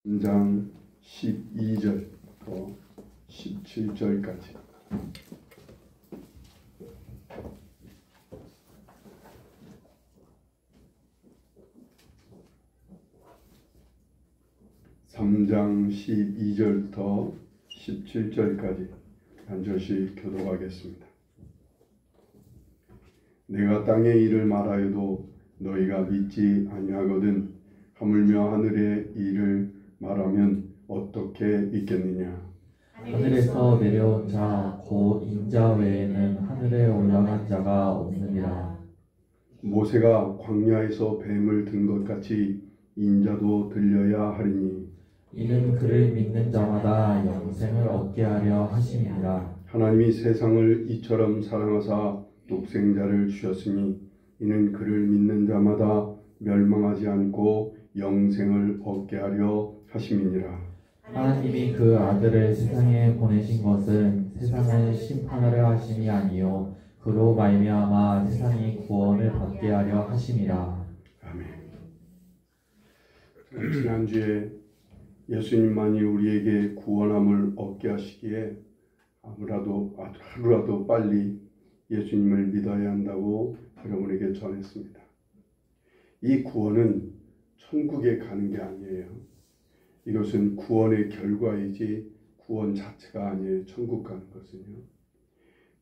3장 12절부터 17절까지. (3장 12절부터 17절까지) 한 절씩 교독하겠습니다. 내가 땅의 일을 말하여도 너희가 믿지 아니하거든 하물며 하늘의 일을 말하면 어떻게 믿겠느냐. 하늘에서 내려온 자 곧 인자 외에는 하늘에 올라간 자가 없느니라. 모세가 광야에서 뱀을 든 것 같이 인자도 들려야 하리니 이는 그를 믿는 자마다 영생을 얻게 하려 하심이니라. 하나님이 세상을 이처럼 사랑하사 독생자를 주셨으니 이는 그를 믿는 자마다 멸망하지 않고 영생을 얻게 하려 하심이니라. 하나님이 그 아들을 세상에 보내신 것은 세상을 심판하려 하심이 아니요 그로 말미암아 세상이 구원을 받게 하려 하심이라. 아멘. 지난주에 예수님만이 우리에게 구원함을 얻게 하시기에 하루라도 빨리 예수님을 믿어야 한다고 여러분에게 전했습니다. 이 구원은 천국에 가는 게 아니에요. 이것은 구원의 결과이지 구원 자체가 아니에요. 천국 가는 것은요.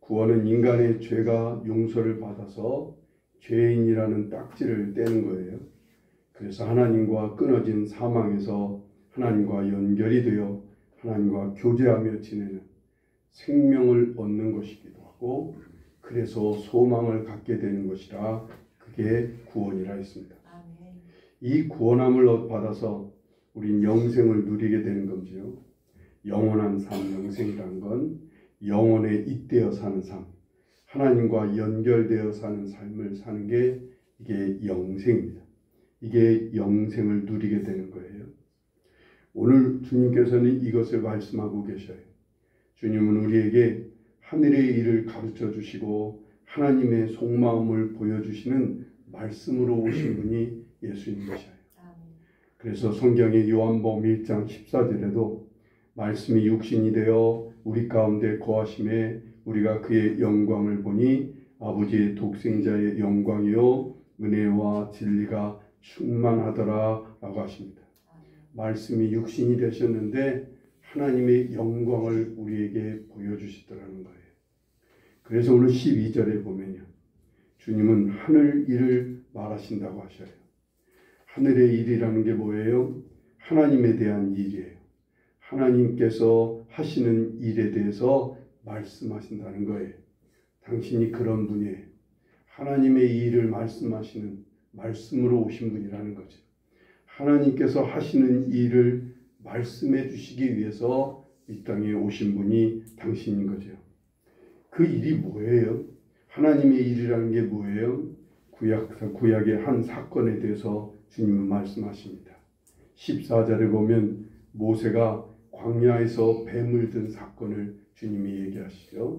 구원은 인간의 죄가 용서를 받아서 죄인이라는 딱지를 떼는 거예요. 그래서 하나님과 끊어진 사망에서 하나님과 연결이 되어 하나님과 교제하며 지내는 생명을 얻는 것이기도 하고, 그래서 소망을 갖게 되는 것이라 그게 구원이라 했습니다. 이 구원함을 받아서 우린 영생을 누리게 되는 거지요. 영원한 삶, 영생이란 건 영원에 잇대어 사는 삶, 하나님과 연결되어 사는 삶을 사는 게 이게 영생입니다. 이게 영생을 누리게 되는 거예요. 오늘 주님께서는 이것을 말씀하고 계셔요. 주님은 우리에게 하늘의 일을 가르쳐 주시고 하나님의 속마음을 보여주시는 말씀으로 오신 분이 예수님이셔요. 그래서 성경의 요한복음 1장 14절에도 말씀이 육신이 되어 우리 가운데 거하심에 우리가 그의 영광을 보니 아버지의 독생자의 영광이요 은혜와 진리가 충만하더라 라고 하십니다. 말씀이 육신이 되셨는데 하나님의 영광을 우리에게 보여주시더라는 거예요. 그래서 오늘 12절에 보면요, 주님은 하늘 일을 말하신다고 하셔요. 하늘의 일이라는 게 뭐예요? 하나님에 대한 일이에요. 하나님께서 하시는 일에 대해서 말씀하신다는 거예요. 당신이 그런 분이에요. 하나님의 일을 말씀하시는 말씀으로 오신 분이라는 거죠. 하나님께서 하시는 일을 말씀해 주시기 위해서 이 땅에 오신 분이 당신인 거죠. 그 일이 뭐예요? 하나님의 일이라는 게 뭐예요? 구약의 한 사건에 대해서 주님은 말씀하십니다. 14절에 보면 모세가 광야에서 뱀을 든 사건을 주님이 얘기하시죠.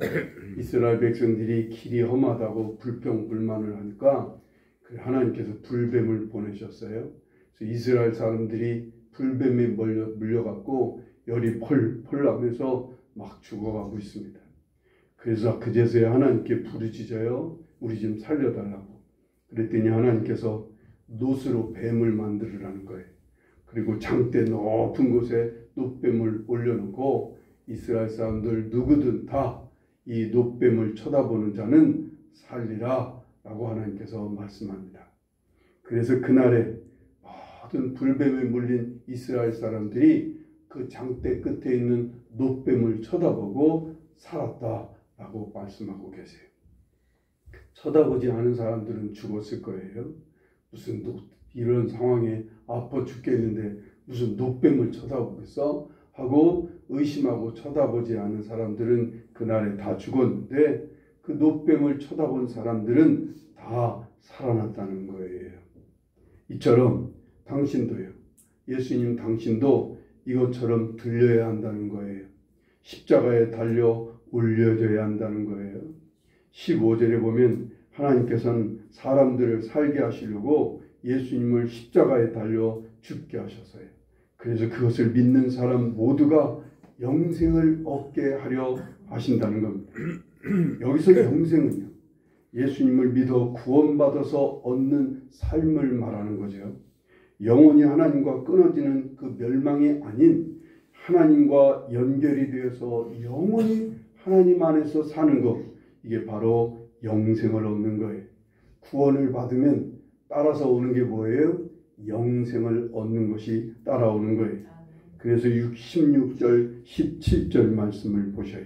이스라엘 백성들이 길이 험하다고 불평불만을 하니까 하나님께서 불뱀을 보내셨어요. 그래서 이스라엘 사람들이 불뱀에 물려갖고 열이 펄펄 나면서 막 죽어가고 있습니다. 그래서 그제서야 하나님께 부르짖어요. 우리 좀 살려달라고. 그랬더니 하나님께서 놋으로 뱀을 만들으라는 거예요. 그리고 장대 높은 곳에 놋뱀을 올려놓고 이스라엘 사람들 누구든 다 이 놋뱀을 쳐다보는 자는 살리라 라고 하나님께서 말씀합니다. 그래서 그날에 모든 불뱀에 물린 이스라엘 사람들이 그 장대 끝에 있는 놋뱀을 쳐다보고 살았다라고 말씀하고 계세요. 쳐다보지 않은 사람들은 죽었을 거예요. 무슨 이런 상황에 아파 죽겠는데 무슨 놋뱀을 쳐다보겠어? 하고 의심하고 쳐다보지 않은 사람들은 그날에 다 죽었는데 그 놋뱀을 쳐다본 사람들은 다 살아났다는 거예요. 이처럼 당신도요. 예수님 당신도 이것처럼 들려야 한다는 거예요. 십자가에 달려 올려져야 한다는 거예요. 15절에 보면 하나님께서는 사람들을 살게 하시려고 예수님을 십자가에 달려 죽게 하셔서요. 그래서 그것을 믿는 사람 모두가 영생을 얻게 하려 하신다는 겁니다. 여기서 영생은요, 예수님을 믿어 구원받아서 얻는 삶을 말하는 거죠. 영원히 하나님과 끊어지는 그 멸망이 아닌 하나님과 연결이 되어서 영원히 하나님 안에서 사는 것, 이게 바로 영생을 얻는 거예요. 구원을 받으면 따라서 오는 게 뭐예요? 영생을 얻는 것이 따라오는 거예요. 그래서 16절, 17절 말씀을 보셔요.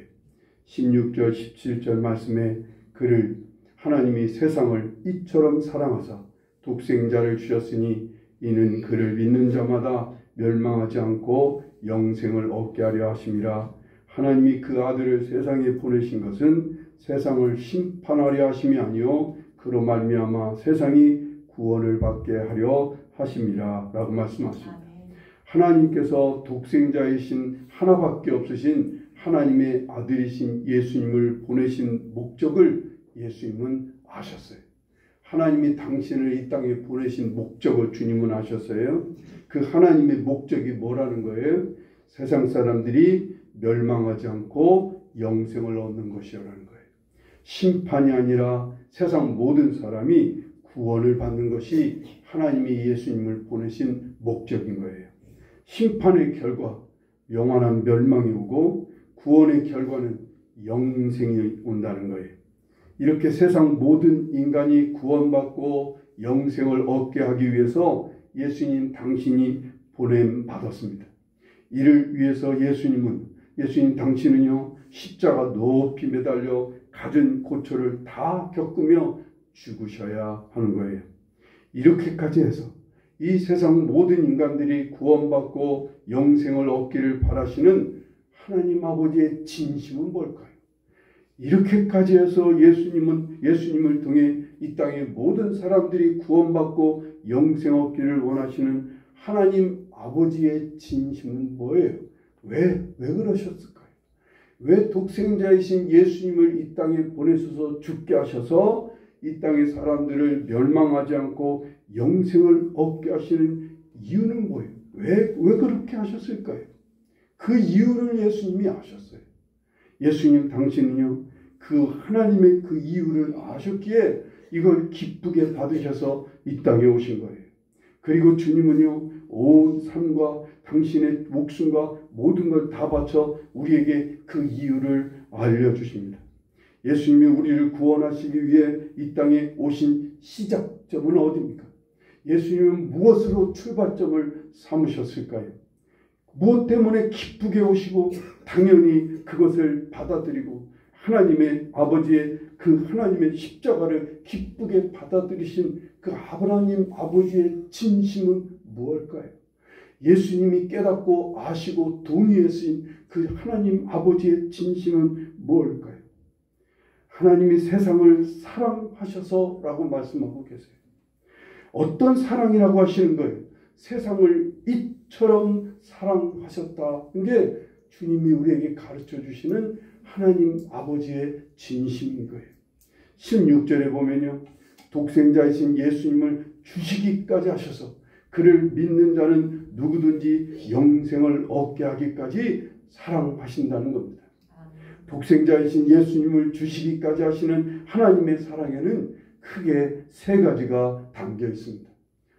16절, 17절 말씀에 그를 하나님이 세상을 이처럼 사랑하사 독생자를 주셨으니 이는 그를 믿는 자마다 멸망하지 않고 영생을 얻게 하려 하심이라. 하나님이 그 아들을 세상에 보내신 것은 세상을 심판하려 하심이 아니요 그로 말미암아 세상이 구원을 받게 하려 하심이라 라고 말씀하십니다. 하나님께서 독생자이신 하나밖에 없으신 하나님의 아들이신 예수님을 보내신 목적을 예수님은 아셨어요. 하나님이 당신을 이 땅에 보내신 목적을 주님은 아셨어요. 그 하나님의 목적이 뭐라는 거예요? 세상 사람들이 멸망하지 않고 영생을 얻는 것이라는 거예요. 심판이 아니라 세상 모든 사람이 구원을 받는 것이 하나님이 예수님을 보내신 목적인 거예요. 심판의 결과 영원한 멸망이 오고 구원의 결과는 영생이 온다는 거예요. 이렇게 세상 모든 인간이 구원받고 영생을 얻게 하기 위해서 예수님 당신이 보냄받았습니다. 이를 위해서 예수님 당신은요 십자가 높이 매달려 갖은 고초를 다 겪으며 죽으셔야 하는 거예요. 이렇게까지 해서 이 세상 모든 인간들이 구원받고 영생을 얻기를 바라시는 하나님 아버지의 진심은 뭘까요? 이렇게까지 해서 예수님을 통해 이 땅의 모든 사람들이 구원받고 영생 얻기를 원하시는 하나님 아버지의 진심은 뭐예요? 왜 그러셨을까요? 왜 독생자이신 예수님을 이 땅에 보내셔서 죽게 하셔서 이 땅의 사람들을 멸망하지 않고 영생을 얻게 하시는 이유는 뭐예요? 왜 그렇게 하셨을까요? 그 이유를 예수님이 아셨어요. 예수님 당신은요 그 하나님의 그 이유를 아셨기에 이걸 기쁘게 받으셔서 이 땅에 오신 거예요. 그리고 주님은요 온 삶과 당신의 목숨과 모든 걸 다 바쳐 우리에게 그 이유를 알려주십니다. 예수님이 우리를 구원하시기 위해 이 땅에 오신 시작점은 어디입니까? 예수님은 무엇으로 출발점을 삼으셨을까요? 무엇 때문에 기쁘게 오시고 당연히 그것을 받아들이고 하나님의 아버지의 그 하나님의 십자가를 기쁘게 받아들이신 그 하나님 아버지의 진심은 무엇일까요? 예수님이 깨닫고 아시고 동의하신 그 하나님 아버지의 진심은 무엇일까요? 하나님이 세상을 사랑하셔서라고 말씀하고 계세요. 어떤 사랑이라고 하시는 거예요? 세상을 이처럼 사랑하셨다는 게 주님이 우리에게 가르쳐 주시는 하나님 아버지의 진심인 거예요. 16절에 보면요. 독생자이신 예수님을 주시기까지 하셔서 그를 믿는 자는 누구든지 영생을 얻게 하기까지 사랑하신다는 겁니다. 독생자이신 예수님을 주시기까지 하시는 하나님의 사랑에는 크게 세 가지가 담겨 있습니다.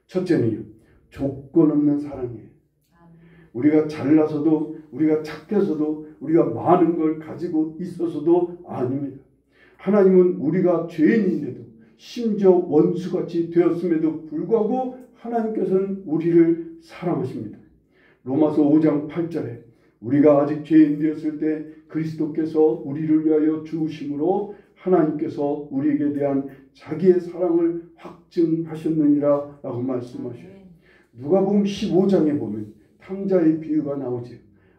첫째는요. 조건 없는 사랑이에요. 우리가 잘나서도 우리가 착해서도 우리가 많은 걸 가지고 있어서도 아닙니다. 하나님은 우리가 죄인인데도 심지어 원수같이 되었음에도 불구하고 하나님께서는 우리를 사랑하십니다. 로마서 5장 8절에 우리가 아직 죄인 되었을 때 그리스도께서 우리를 위하여 죽으심으로 하나님께서 우리에게 대한 자기의 사랑을 확증하셨느니라 라고 말씀하셔요. 누가복음 15장에 보면 탕자의 비유가 나오죠.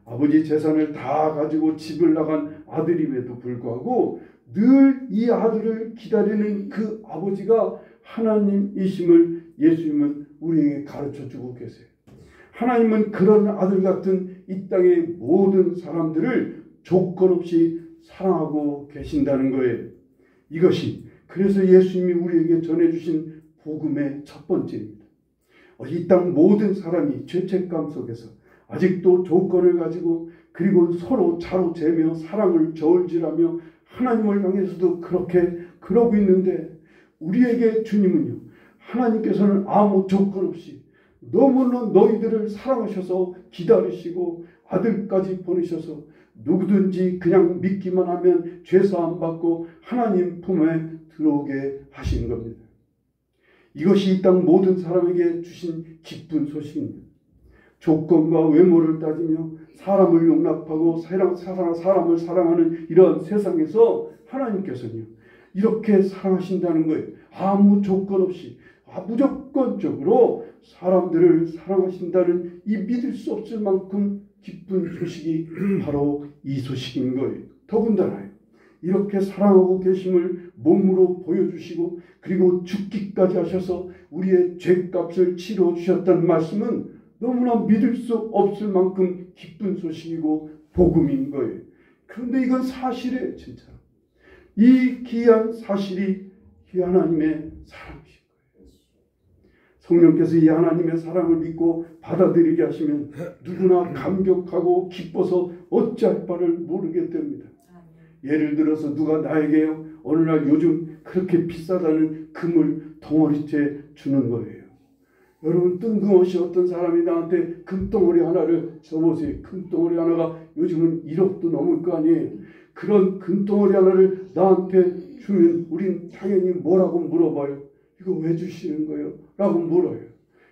아버지 재산을 다 가지고 집을 나간 아들임에도 불구하고 늘 이 아들을 기다리는 그 아버지가 하나님이심을 예수님은 우리에게 가르쳐주고 계세요. 하나님은 그런 아들 같은 이 땅의 모든 사람들을 조건 없이 사랑하고 계신다는 거예요. 이것이 그래서 예수님이 우리에게 전해주신 복음의 첫 번째입니다. 이 땅 모든 사람이 죄책감 속에서 아직도 조건을 가지고 그리고 서로 자로재며 사랑을 저울질하며 하나님을 향해서도 그렇게 그러고 있는데, 우리에게 주님은요, 하나님께서는 아무 조건 없이 너무나 너희들을 사랑하셔서 기다리시고 아들까지 보내셔서 누구든지 그냥 믿기만 하면 죄사함 받고 하나님 품에 들어오게 하시는 겁니다. 이것이 이 땅 모든 사람에게 주신 기쁜 소식입니다. 조건과 외모를 따지며 사람을 용납하고 사람을 사랑하는 이런 세상에서 하나님께서는요, 이렇게 사랑하신다는 거예요. 아무 조건 없이 무조건적으로 사람들을 사랑하신다는 이 믿을 수 없을 만큼 기쁜 소식이 바로 이 소식인 거예요. 더군다나 이렇게 사랑하고 계심을 몸으로 보여주시고 그리고 죽기까지 하셔서 우리의 죄값을 치러 주셨다는 말씀은 너무나 믿을 수 없을 만큼 기쁜 소식이고 복음인 거예요. 그런데 이건 사실이에요. 진짜 이 귀한 사실이 이 하나님의 사랑이신 거예요. 성령께서 이 하나님의 사랑을 믿고 받아들이게 하시면 누구나 감격하고 기뻐서 어찌할 바를 모르게 됩니다. 예를 들어서 누가 나에게요, 어느 날 요즘 그렇게 비싸다는 금을 덩어리째 주는 거예요. 여러분, 뜬금없이 어떤 사람이 나한테 금덩어리 하나를 줘보세요. 금덩어리 하나가 요즘은 1억도 넘을 거 아니에요. 그런 금덩어리 하나를 나한테 주면 우린 당연히 뭐라고 물어봐요. 이거 왜 주시는 거예요? 라고 물어요.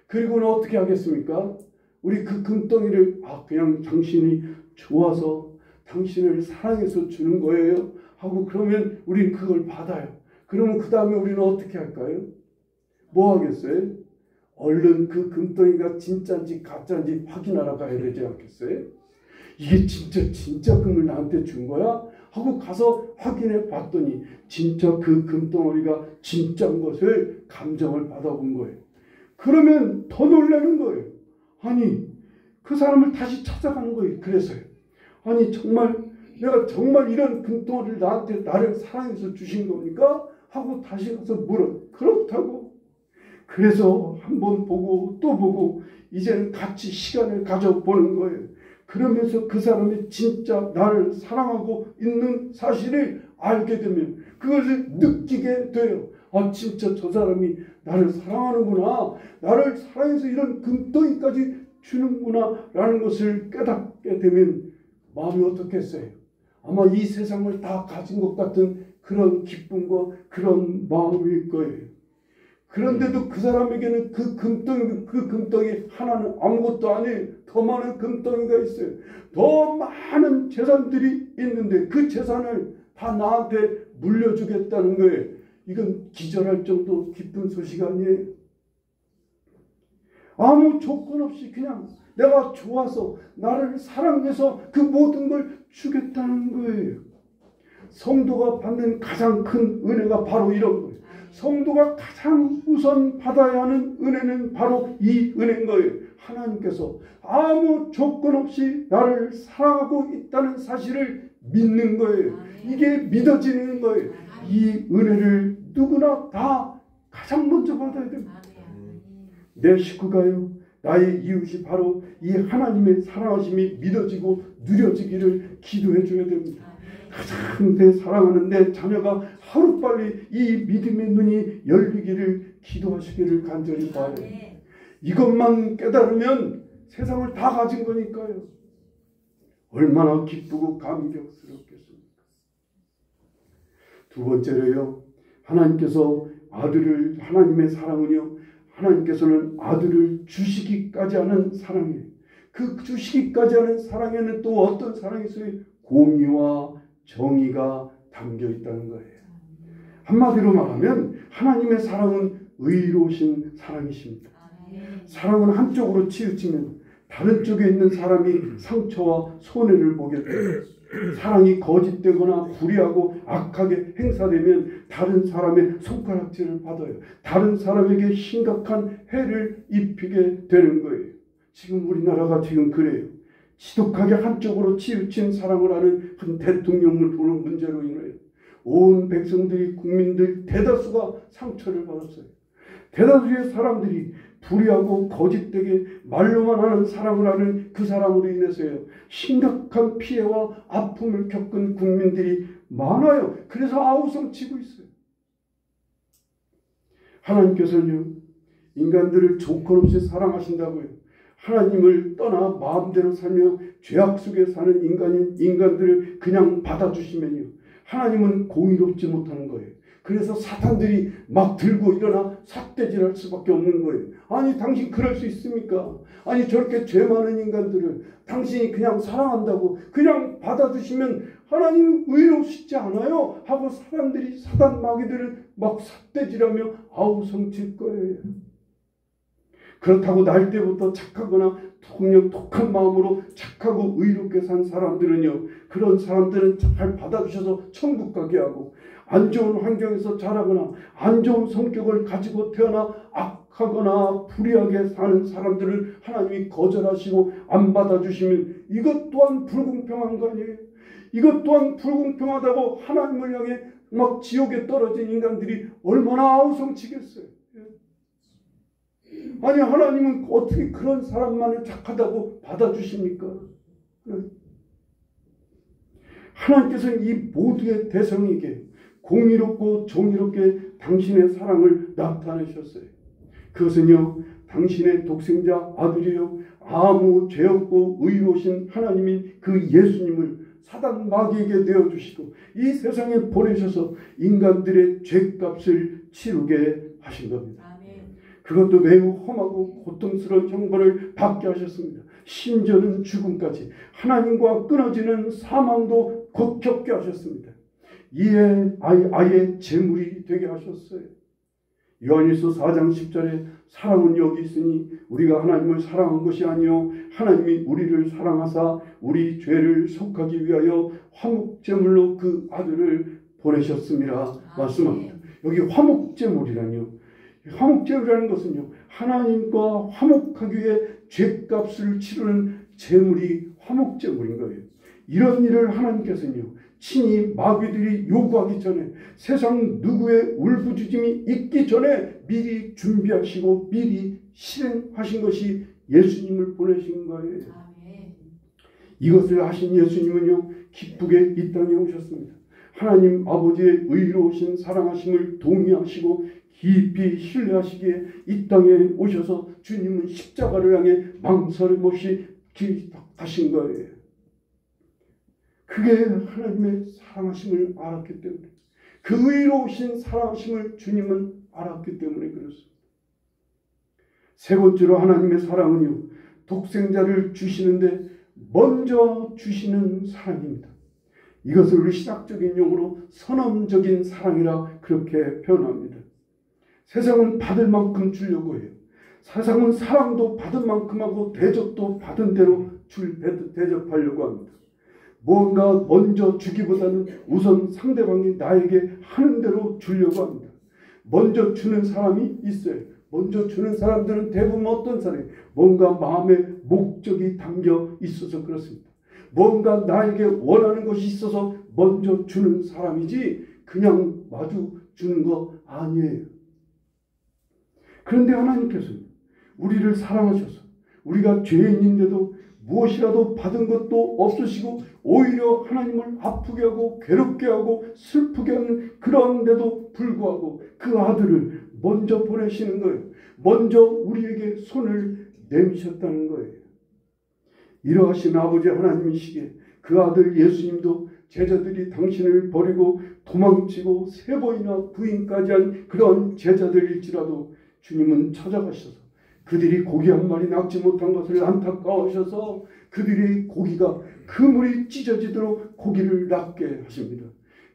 그리고는 어떻게 하겠습니까? 우리 그 금덩이를 그냥 당신이 좋아서 당신을 사랑해서 주는 거예요 하고 그러면 우린 그걸 받아요. 그러면 그 다음에 우리는 어떻게 할까요? 뭐 하겠어요? 얼른 그 금덩이가 진짜인지 가짜인지 확인하러 가야 되지 않겠어요? 이게 진짜 금을 나한테 준 거야? 하고 가서 확인해 봤더니 진짜 그 금덩어리가 진짜인 것을 감정을 받아본 거예요. 그러면 더 놀라는 거예요. 아니, 그 사람을 다시 찾아가는 거예요. 그래서요. 아니, 내가 정말 이런 금덩어리를 나를 사랑해서 주신 겁니까? 하고 다시 가서 물어. 그렇다고. 그래서 한번 보고 또 보고 이제는 같이 시간을 가져보는 거예요. 그러면서 그 사람이 진짜 나를 사랑하고 있는 사실을 알게 되면 그것을 느끼게 돼요. 진짜 저 사람이 나를 사랑하는구나. 나를 사랑해서 이런 금덩이까지 주는구나 라는 것을 깨닫게 되면 마음이 어떻겠어요? 아마 이 세상을 다 가진 것 같은 그런 기쁨과 그런 마음일 거예요. 그런데도 그 사람에게는 그 금덩이 하나는 아무것도 아니에요. 더 많은 금덩이가 있어요. 더 많은 재산들이 있는데 그 재산을 다 나한테 물려주겠다는 거예요. 이건 기절할 정도 기쁜 소식 아니에요. 아무 조건 없이 그냥 내가 좋아서 나를 사랑해서 그 모든 걸 주겠다는 거예요. 성도가 받는 가장 큰 은혜가 바로 이런 거예요. 성도가 가장 우선 받아야 하는 은혜는 바로 이 은혜인 거예요. 하나님께서 아무 조건 없이 나를 사랑하고 있다는 사실을 믿는 거예요. 이게 믿어지는 거예요. 이 은혜를 누구나 다 가장 먼저 받아야 됩니다. 내 식구가요, 나의 이웃이 바로 이 하나님의 사랑하심이 믿어지고 누려지기를 기도해 줘야 됩니다. 가장 내 사랑하는 내 자녀가 하루빨리 이 믿음의 눈이 열리기를 기도하시기를 간절히 바라요. 이것만 깨달으면 세상을 다 가진 거니까요. 얼마나 기쁘고 감격스럽겠습니까? 두 번째로요, 하나님께서 하나님의 사랑은요, 하나님께서는 아들을 주시기까지 하는 사랑이에요. 그 주시기까지 하는 사랑에는 또 어떤 사랑이 있어요? 공의와 정의가 담겨 있다는 거예요. 한마디로 말하면 하나님의 사랑은 의로우신 사랑이십니다. 사랑은 한쪽으로 치우치면 다른 쪽에 있는 사람이 상처와 손해를 보게 돼요. 사랑이 거짓되거나 불의하고 악하게 행사되면 다른 사람의 손가락질을 받아요. 다른 사람에게 심각한 해를 입히게 되는 거예요. 지금 우리나라가 지금 그래요. 지독하게 한쪽으로 치우친 사랑을 하는 한 대통령을 보는 문제로 인해 온 백성들이, 국민들 대다수가 상처를 받았어요. 대다수의 사람들이 불의하고 거짓되게 말로만 하는 사랑을 하는 그 사람으로 인해서요, 심각한 피해와 아픔을 겪은 국민들이 많아요. 그래서 아우성치고 있어요. 하나님께서는요, 인간들을 조건 없이 사랑하신다고요. 하나님을 떠나 마음대로 살며 죄악 속에 사는 인간들을 그냥 받아주시면요, 하나님은 공의롭지 못하는 거예요. 그래서 사탄들이 막 들고 일어나 삿대질할 수밖에 없는 거예요. 아니, 당신 그럴 수 있습니까? 아니, 저렇게 죄 많은 인간들을 당신이 그냥 사랑한다고 그냥 받아주시면 하나님 의로우시지 않아요? 하고 사람들이 사단 마귀들을 막 삿대질하며 아우성칠 거예요. 그렇다고 날 때부터 착하거나 독한 마음으로 착하고 의롭게 산 사람들은요, 그런 사람들은 잘 받아주셔서 천국 가게 하고, 안 좋은 환경에서 자라거나 안 좋은 성격을 가지고 태어나 악하거나 불의하게 사는 사람들을 하나님이 거절하시고 안 받아주시면 이것 또한 불공평한 거 아니에요? 이것 또한 불공평하다고 하나님을 향해 막 지옥에 떨어진 인간들이 얼마나 아우성치겠어요. 아니, 하나님은 어떻게 그런 사람만을 착하다고 받아주십니까? 하나님께서는 이 모두의 대성에게 공의롭고 정의롭게 당신의 사랑을 나타내셨어요. 그것은요, 당신의 독생자 아들이요, 아무 죄 없고 의로우신 하나님인 그 예수님을 사단 마귀에게 내어주시고 이 세상에 보내셔서 인간들의 죄값을 치르게 하신 겁니다. 그것도 매우 험하고 고통스러운 형벌을 받게 하셨습니다. 심지어는 죽음까지, 하나님과 끊어지는 사망도 겪게 하셨습니다. 이에 아예 제물이 되게 하셨어요. 요한일서 4장 10절에 사랑은 여기 있으니 우리가 하나님을 사랑한 것이 아니요 하나님이 우리를 사랑하사 우리 죄를 속하기 위하여 화목제물로 그 아들을 보내셨습니다. 말씀합니다. 여기 화목제물이라니요, 화목제물이라는 것은요, 하나님과 화목하기 위해 죄값을 치르는 제물이 화목제물인 거예요. 이런 일을 하나님께서는요, 친히 마귀들이 요구하기 전에, 세상 누구의 울부짖음이 있기 전에 미리 준비하시고 미리 실행하신 것이 예수님을 보내신 거예요. 이것을 하신 예수님은요, 기쁘게 이 땅에 오셨습니다. 하나님 아버지의 의로우신 사랑하심을 동의하시고 깊이 신뢰하시기에 이 땅에 오셔서 주님은 십자가를 향해 망설임 없이 가신 거예요. 그게 하나님의 사랑하심을 알았기 때문에, 그 의로우신 사랑하심을 주님은 알았기 때문에 그렇습니다. 세 번째로 하나님의 사랑은요, 독생자를 주시는데 먼저 주시는 사랑입니다. 이것을 우리 신학적인 용어로 선언적인 사랑이라 그렇게 표현합니다. 세상은 받을 만큼 주려고 해요. 세상은 사랑도 받은 만큼 하고 대접도 받은 대로 대접하려고 합니다. 무언가 먼저 주기보다는 우선 상대방이 나에게 하는 대로 주려고 합니다. 먼저 주는 사람이 있어요. 먼저 주는 사람들은 대부분 어떤 사람이에요? 뭔가 마음에 목적이 담겨 있어서 그렇습니다. 뭔가 나에게 원하는 것이 있어서 먼저 주는 사람이지 그냥 마주 주는 거 아니에요. 그런데 하나님께서는 우리를 사랑하셔서 우리가 죄인인데도 무엇이라도 받은 것도 없으시고 오히려 하나님을 아프게 하고 괴롭게 하고 슬프게 하는 그런데도 불구하고 그 아들을 먼저 보내시는 거예요. 먼저 우리에게 손을 내미셨다는 거예요. 이러하신 아버지 하나님이시기에 그 아들 예수님도 제자들이 당신을 버리고 도망치고 3번이나 부인까지 한 그런 제자들일지라도 주님은 찾아가셔서 그들이 고기 한 마리 낚지 못한 것을 안타까워하셔서 그들의 고기가 그물이 찢어지도록 고기를 낚게 하십니다.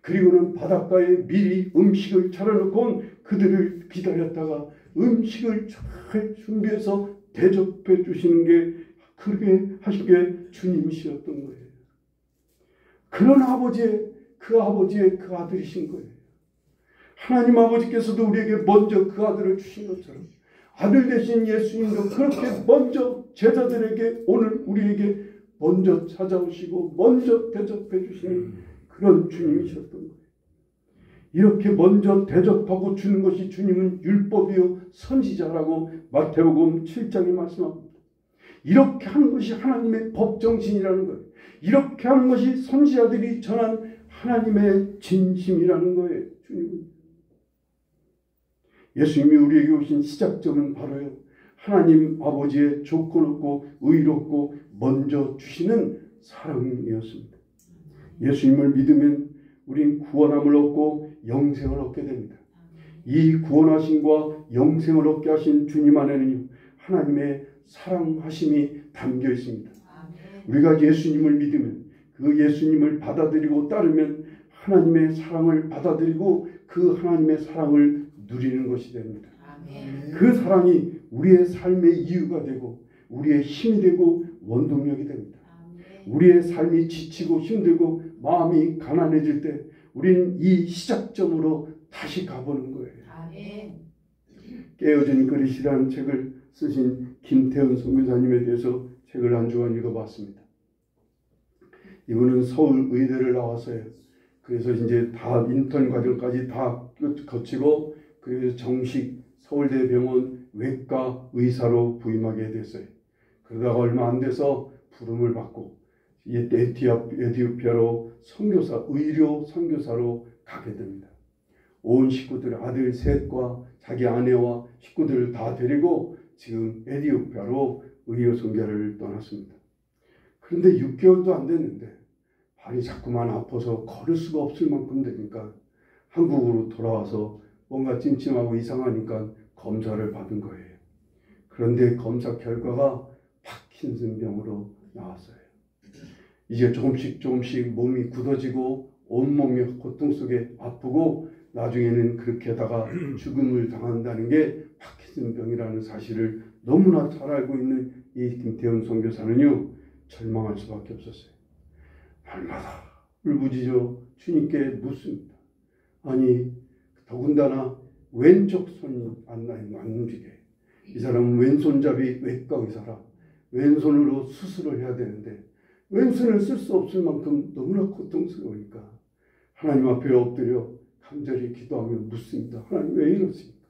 그리고는 바닷가에 미리 음식을 차려놓고 그들을 기다렸다가 음식을 잘 준비해서 대접해 주시는 게 그렇게 하신 게 주님이셨던 거예요. 그런 아버지의 그 아들이신 거예요. 하나님 아버지께서도 우리에게 먼저 그 아들을 주신 것처럼 아들 되신 예수님도 그렇게 먼저 제자들에게 오늘 우리에게 먼저 찾아오시고 먼저 대접해 주시는 그런 주님이셨던 거예요. 이렇게 먼저 대접하고 주는 것이 주님은 율법이요 선지자라고 마태복음 7장에 말씀합니다. 이렇게 하는 것이 하나님의 법정신이라는 거예요. 이렇게 하는 것이 선지자들이 전한 하나님의 진심이라는 거예요. 주님은. 예수님이 우리에게 오신 시작점은 바로요, 하나님 아버지의 조건 없고 의롭고 먼저 주시는 사랑이었습니다. 예수님을 믿으면 우린 구원함을 얻고 영생을 얻게 됩니다. 이 구원하심과 영생을 얻게 하신 주님 안에는 하나님의 사랑하심이 담겨 있습니다. 우리가 예수님을 믿으면, 그 예수님을 받아들이고 따르면 하나님의 사랑을 받아들이고 그 하나님의 사랑을 누리는 것이 됩니다. 그 사랑이 우리의 삶의 이유가 되고 우리의 힘이 되고 원동력이 됩니다. 우리의 삶이 지치고 힘들고 마음이 가난해질 때 우리는 이 시작점으로 다시 가보는 거예요. 깨어진 그릇이라는 책을 쓰신 김태훈 선교사님에 대해서 책을 한 주간 읽어봤습니다. 이분은 서울 의대를 나왔어요. 그래서 이제 다 인턴 과정까지 다 거치고 그래서 정식 서울대병원 외과 의사로 부임하게 됐어요. 그러다가 얼마 안 돼서 부름을 받고 에티오피아로 선교사, 의료 선교사로 가게 됩니다. 온 식구들, 아들 셋과 자기 아내와 식구들을 다 데리고 지금 에티오피아로 의료 선교를 떠났습니다. 그런데 6개월도 안 됐는데 발이 자꾸만 아파서 걸을 수가 없을 만큼 되니까 한국으로 돌아와서 뭔가 찜찜하고 이상하니까 검사를 받은 거예요. 그런데 검사 결과가 파킨슨병으로 나왔어요. 이제 조금씩 몸이 굳어지고 온몸이 고통 속에 아프고 나중에는 그렇게다가 죽음을 당한다는 게 파킨슨병이라는 사실을 너무나 잘 알고 있는 이 김태훈 선교사는요, 절망할 수밖에 없었어요. 날마다 울부짖어 주님께 묻습니다. 아니, 더군다나 왼쪽 손이 안 움직여요. 이 사람은 왼손잡이 외과 의사라 왼손으로 수술을 해야 되는데 왼손을 쓸 수 없을 만큼 너무나 고통스러우니까 하나님 앞에 엎드려 간절히 기도하며 묻습니다. 하나님 왜 이러십니까?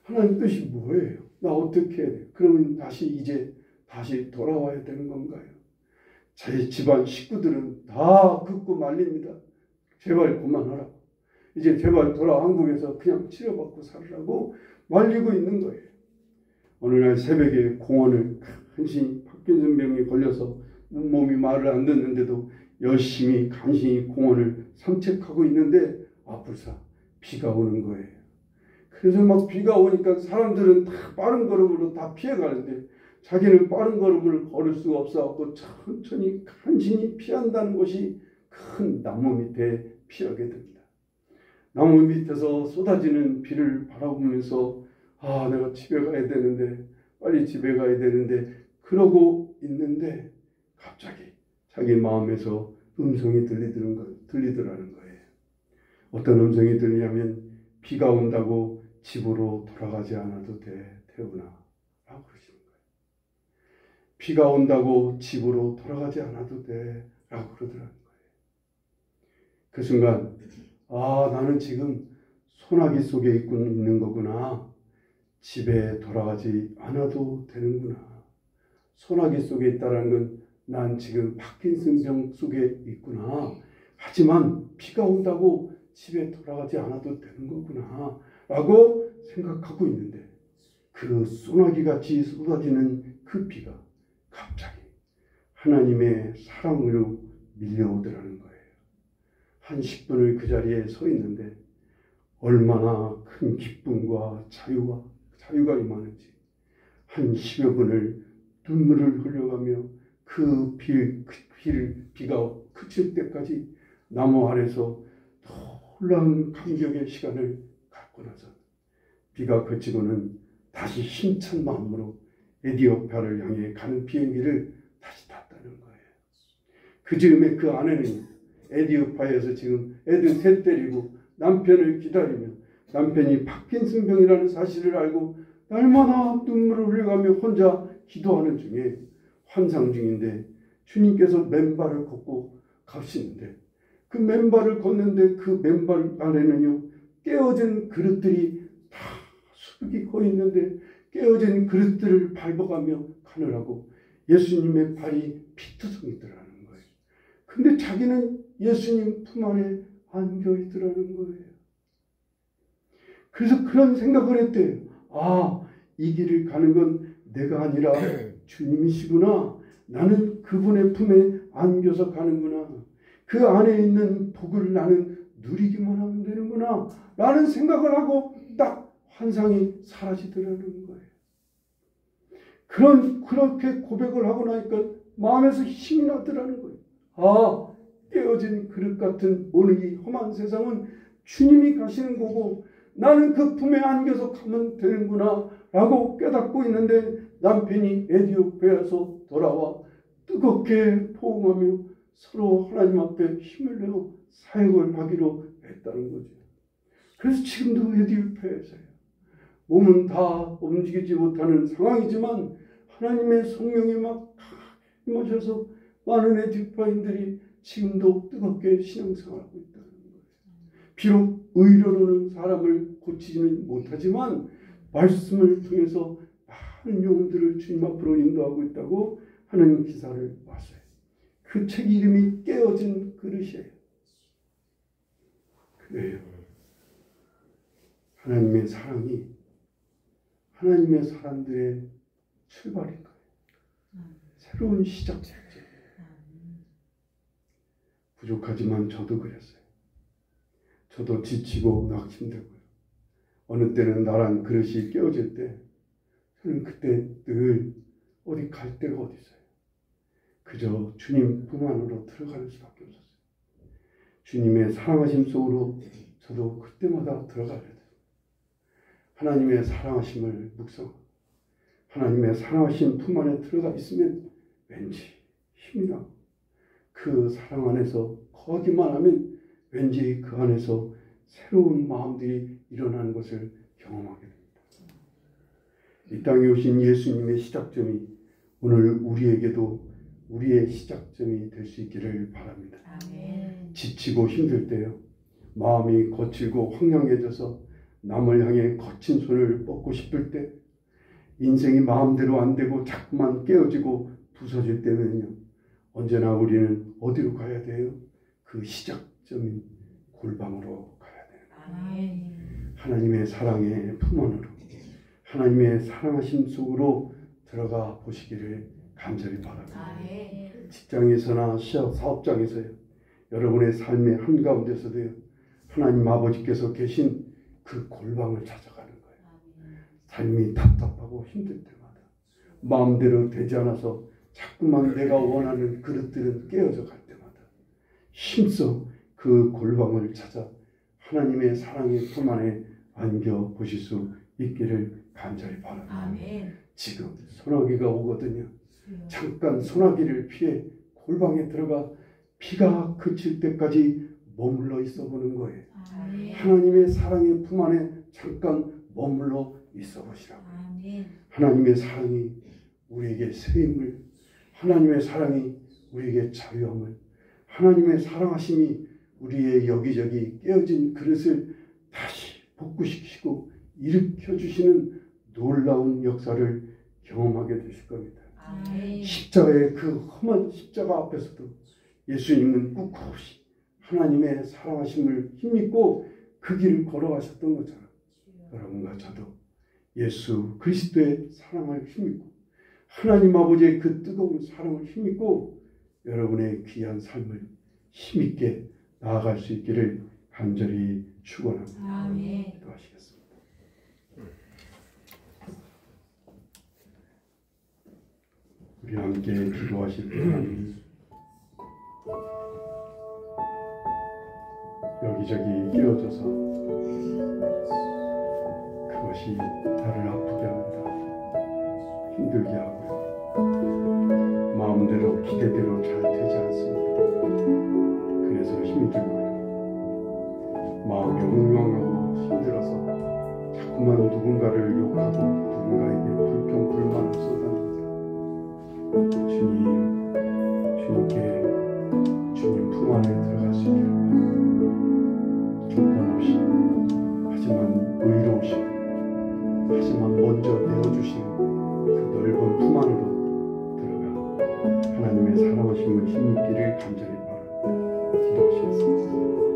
하나님 뜻이 뭐예요? 나 어떻게 해야 돼요? 그러면 다시 돌아와야 되는 건가요? 제 집안 식구들은 다 긋고 말립니다. 제발 그만하라고. 이제 제발 돌아 한국에서 그냥 치료받고 살으라고 말리고 있는 거예요. 어느 날 새벽에 공원을 간신히 파킨슨병에 걸려서 몸이 말을 안 듣는데도 열심히 간신히 공원을 산책하고 있는데 아플사 비가 오는 거예요. 그래서 막 비가 오니까 사람들은 다 빠른 걸음으로 다 피해가는데 자기는 빠른 걸음을 걸을 수가 없어갖고 천천히 간신히 피한다는 것이 큰 나무 밑에 피하게 됩니다. 나무 밑에서 쏟아지는 비를 바라보면서 내가 집에 가야 되는데 빨리 집에 가야 되는데 그러고 있는데 갑자기 자기 마음에서 음성이 들리더라는 거예요. 어떤 음성이 들리냐면 비가 온다고 집으로 돌아가지 않아도 돼, 태훈아 라고 그러시는 거예요. 비가 온다고 집으로 돌아가지 않아도 돼 라고 그러더라는 거예요. 그 순간 나는 지금 소나기 속에 있는 거구나. 집에 돌아가지 않아도 되는구나. 소나기 속에 있다는 건 난 지금 파킨슨병 속에 있구나. 하지만 비가 온다고 집에 돌아가지 않아도 되는 거구나 라고 생각하고 있는데 그 소나기같이 쏟아지는 그 비가 갑자기 하나님의 사랑으로 밀려오더라는 거예요. 한 10분을 그 자리에 서 있는데 얼마나 큰 기쁨과 자유가 임하는지 한 10여 분을 눈물을 흘려가며 그 비가 그칠 때까지 나무 아래서 놀라운 감격의 시간을 갖고 나서 비가 그치고는 다시 힘찬 마음으로 에티오피아를 향해 가는 비행기를 다시 탔다는 거예요. 그 즈음에 그 아내는 에티오피아에서 지금 애들 셋 데리고 남편을 기다리며 남편이 파킨슨병이라는 사실을 알고 날마다 눈물을 흘려가며 혼자 기도하는 중에 환상 중인데 주님께서 맨발을 걷고 가시는데 그 맨발을 걷는데 그 맨발 아래는요 깨어진 그릇들이 다 수북이 거 있는데 깨어진 그릇들을 밟아가며 가느라고 예수님의 발이 피투성이더라는 거예요. 근데 자기는 예수님 품 안에 안겨 있더라는 거예요. 그래서 그런 생각을 했대요. 아, 이 길을 가는 건 내가 아니라 주님이시구나. 나는 그분의 품에 안겨서 가는구나. 그 안에 있는 복을 나는 누리기만 하면 되는구나. 라는 생각을 하고 딱 환상이 사라지더라는 거예요. 그렇게 고백을 하고 나니까 마음에서 힘이 나더라는 거예요. 아, 깨어진 그릇 같은 오늘 이 험한 세상은 주님이 가시는 거고 나는 그 품에 안겨서 가면 되는구나 라고 깨닫고 있는데 남편이 에티오피아에서 돌아와 뜨겁게 포옹하며 서로 하나님 앞에 힘을 내어 사역을 하기로 했다는 거죠. 그래서 지금도 에티오피아에서요. 몸은 다 움직이지 못하는 상황이지만 하나님의 성령이 막 임하셔서 많은 에티오피아인들이 지금도 뜨겁게 신앙생활하고 있다는 거예요. 비록 의료로는 사람을 고치지는 못하지만 말씀을 통해서 많은 영혼들을 주님 앞으로 인도하고 있다고 하는 기사를 봤어요. 그 책 이름이 깨어진 그릇이에요. 그래요. 하나님의 사랑이 하나님의 사람들의 출발인 거예요. 새로운 시작이죠. 부족하지만 저도 그랬어요. 저도 지치고 낙심되고요. 어느 때는 나란 그릇이 깨어질 때 저는 그때 늘 어디 갈 데가 어디 있어요. 그저 주님 품 안으로 들어가는 수밖에 없었어요. 주님의 사랑하심 속으로 저도 그때마다 들어가야 돼요. 하나님의 사랑하심을 묵상하고 하나님의 사랑하심 품 안에 들어가 있으면 왠지 힘이 나고 그 사랑 안에서 거기만 하면 왠지 그 안에서 새로운 마음들이 일어나는 것을 경험하게 됩니다. 이 땅에 오신 예수님의 시작점이 오늘 우리에게도 우리의 시작점이 될 수 있기를 바랍니다. 아멘. 지치고 힘들 때요. 마음이 거칠고 황량해져서 남을 향해 거친 손을 뻗고 싶을 때 인생이 마음대로 안 되고 자꾸만 깨어지고 부서질 때면요. 언제나 우리는 어디로 가야 돼요? 그 시작점인 골방으로 가야 돼요. 아멘. 하나님의 사랑의 품 안으로 하나님의 사랑하심 속으로 들어가 보시기를 간절히 바랍니다. 아멘. 직장에서나 사업장에서요. 여러분의 삶의 한가운데서도요. 하나님 아버지께서 계신 그 골방을 찾아가는 거예요. 삶이 답답하고 힘들 때마다 마음대로 되지 않아서 자꾸만 내가 원하는 그릇들은 깨어져 갈 때마다 힘써 그 골방을 찾아 하나님의 사랑의 품 안에 안겨 보실 수 있기를 간절히 바랍니다. 아멘. 지금 소나기가 오거든요. 잠깐 소나기를 피해 골방에 들어가 비가 그칠 때까지 머물러 있어 보는 거예요. 아멘. 하나님의 사랑의 품 안에 잠깐 머물러 있어 보시라고. 아멘. 하나님의 사랑이 우리에게 세임을, 하나님의 사랑이 우리에게 자유함을, 하나님의 사랑하심이 우리의 여기저기 깨어진 그릇을 다시 복구시키고 일으켜 주시는 놀라운 역사를 경험하게 되실 겁니다. 아멘. 십자가의 그 험한 십자가 앞에서도 예수님은 꿋꿋이 하나님의 사랑하심을 힘입고 그 길을 걸어가셨던 것처럼 여러분과 저도 예수 그리스도의 사랑을 힘입고 하나님 아버지의 그 뜨거운 사랑을 힘입고 여러분의 귀한 삶을 힘있게 나아갈 수 있기를 간절히 축원합니다. 아멘. 기도하시겠습니다. 우리 함께 기도하실 때 하나님 여기저기 깨어져서 그것이 나를 아프게 합니다. 힘들게 하고요. 마음대로 기대대로 잘 되지 않습니다. 그래서 힘이 들고요. 마음이 엉망하고 힘들어서 자꾸만 누군가를 욕하고 누군가에게 불평 불만을 쏟아냅니다. 주님께 주님 품 안에 들어갈 수 있기를 간절히 바랍니다. 기도하시겠습니다.